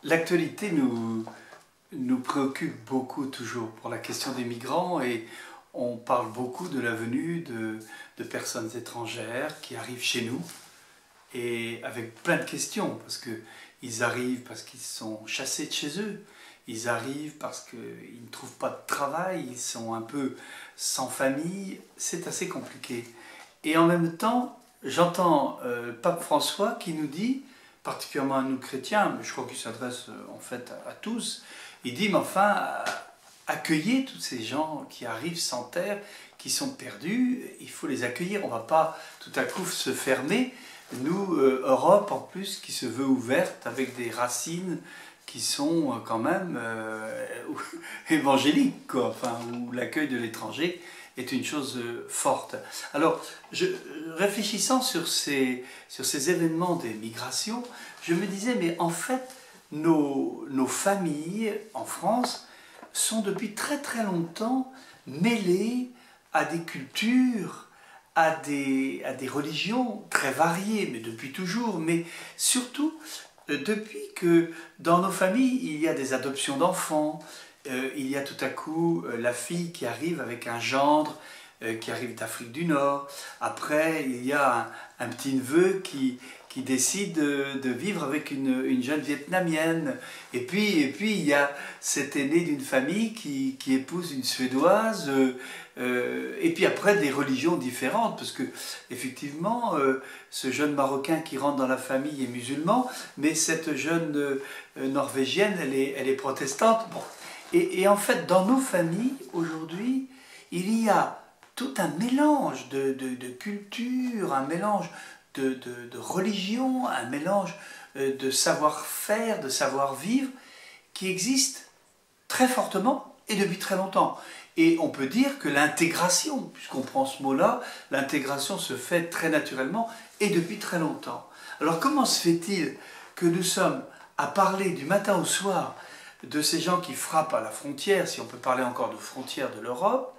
L'actualité nous préoccupe beaucoup toujours pour la question des migrants et on parle beaucoup de la venue de personnes étrangères qui arrivent chez nous et avec plein de questions parce qu'ils arrivent parce qu'ils sont chassés de chez eux, ils arrivent parce qu'ils ne trouvent pas de travail, ils sont un peu sans famille, c'est assez compliqué. Et en même temps, j'entends Pape François qui nous dit, particulièrement à nous chrétiens, mais je crois qu'il s'adresse en fait à tous, il dit, mais enfin, accueillez tous ces gens qui arrivent sans terre, qui sont perdus, il faut les accueillir, on ne va pas tout à coup se fermer. Nous, Europe en plus, qui se veut ouverte, avec des racines qui sont quand même évangéliques, quoi, enfin, où l'accueil de l'étranger est une chose forte. Alors, réfléchissant sur ces événements des migrations, je me disais, mais en fait, nos familles en France sont depuis très très longtemps mêlées à des cultures, à des religions très variées, mais depuis toujours, mais surtout depuis que dans nos familles, il y a des adoptions d'enfants, il y a tout à coup la fille qui arrive avec un gendre qui arrive d'Afrique du Nord. Après, il y a un petit-neveu qui décide de vivre avec une jeune vietnamienne. Et puis il y a cet aîné d'une famille qui épouse une Suédoise. Et puis après, des religions différentes, parce que effectivement, ce jeune Marocain qui rentre dans la famille est musulman, mais cette jeune Norvégienne, elle est protestante. Bon. Et en fait, dans nos familles, aujourd'hui, il y a tout un mélange de culture, un mélange de religion, un mélange de savoir-faire, de savoir-vivre, qui existe très fortement et depuis très longtemps. Et on peut dire que l'intégration, puisqu'on prend ce mot-là, l'intégration se fait très naturellement et depuis très longtemps. Alors comment se fait-il que nous sommes à parler du matin au soir de ces gens qui frappent à la frontière, si on peut parler encore de frontière de l'Europe,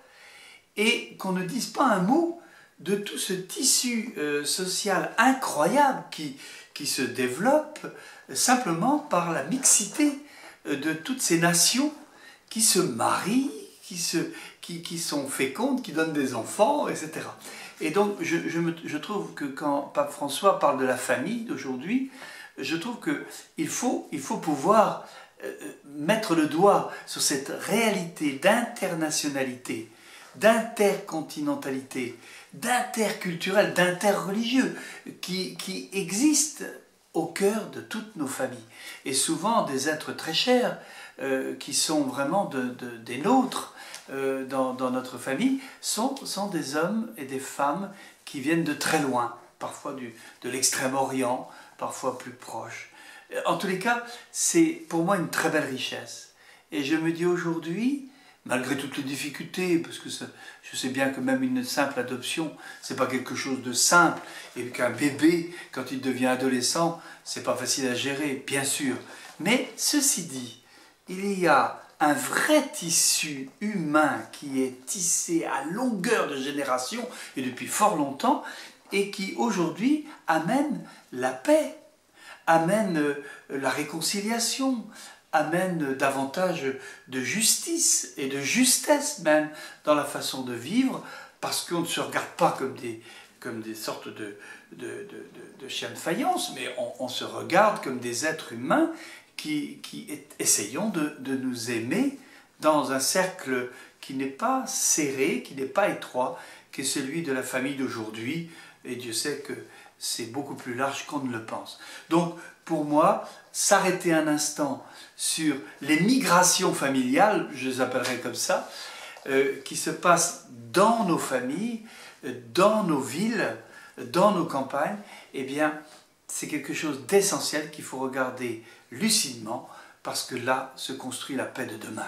et qu'on ne dise pas un mot de tout ce tissu social incroyable qui se développe simplement par la mixité de toutes ces nations qui se marient, qui sont fécondes, qui donnent des enfants, etc. Et donc je trouve que quand Pape François parle de la famille d'aujourd'hui, je trouve qu'il faut pouvoir mettre le doigt sur cette réalité d'internationalité, d'intercontinentalité, d'interculturel, d'interreligieux qui existe au cœur de toutes nos familles. Et souvent des êtres très chers qui sont vraiment des nôtres dans notre famille sont des hommes et des femmes qui viennent de très loin, parfois de l'Extrême-Orient, parfois plus proche. En tous les cas, c'est pour moi une très belle richesse. Et je me dis aujourd'hui, malgré toutes les difficultés, parce que je sais bien que même une simple adoption, c'est pas quelque chose de simple, et qu'un bébé, quand il devient adolescent, c'est pas facile à gérer, bien sûr. Mais ceci dit, il y a un vrai tissu humain qui est tissé à longueur de génération, et depuis fort longtemps, et qui aujourd'hui amène la paix, amène la réconciliation, amène davantage de justice et de justesse même dans la façon de vivre, parce qu'on ne se regarde pas comme des sortes de chiens de faïence, mais on se regarde comme des êtres humains qui essayons de nous aimer dans un cercle qui n'est pas serré, qui n'est pas étroit, qui est celui de la famille d'aujourd'hui, et Dieu sait que c'est beaucoup plus large qu'on ne le pense. Donc, pour moi, s'arrêter un instant sur les migrations familiales, je les appellerai comme ça, qui se passent dans nos familles, dans nos villes, dans nos campagnes, eh bien, c'est quelque chose d'essentiel qu'il faut regarder lucidement, parce que là se construit la paix de demain.